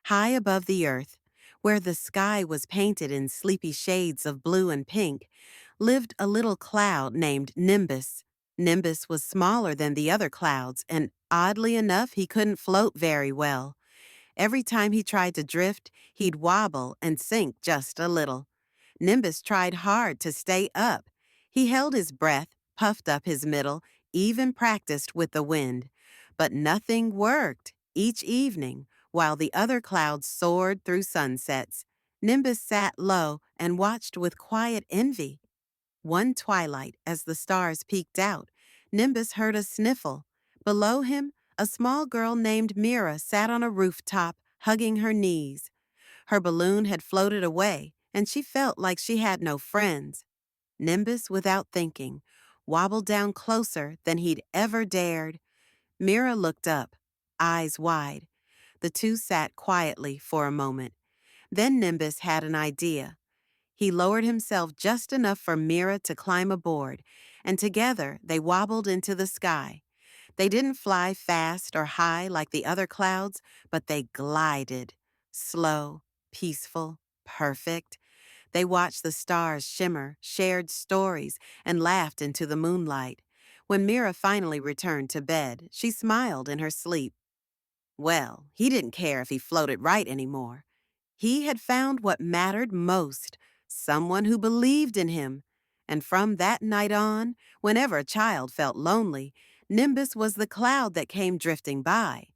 High above the earth, where the sky was painted in sleepy shades of blue and pink, lived a little cloud named Nimbus. Nimbus was smaller than the other clouds, and oddly enough, he couldn't float very well. Every time he tried to drift, he'd wobble and sink just a little. Nimbus tried hard to stay up. He held his breath, puffed up his middle, even practiced with the wind. But nothing worked. Each evening, while the other clouds soared through sunsets, Nimbus sat low and watched with quiet envy. One twilight, as the stars peeked out, Nimbus heard a sniffle. Below him, a small girl named Mira sat on a rooftop, hugging her knees. Her balloon had floated away, and she felt like she had no friends. Nimbus, without thinking, wobbled down closer than he'd ever dared. Mira looked up, eyes wide. The two sat quietly for a moment. Then Nimbus had an idea. He lowered himself just enough for Mira to climb aboard, and together they wobbled into the sky. They didn't fly fast or high like the other clouds, but they glided. Slow, peaceful, perfect. They watched the stars shimmer, shared stories, and laughed into the moonlight. When Mira finally returned to bed, she smiled in her sleep. Well, he didn't care if he floated right anymore. He had found what mattered most, someone who believed in him. And from that night on, whenever a child felt lonely, Nimbus was the cloud that came drifting by.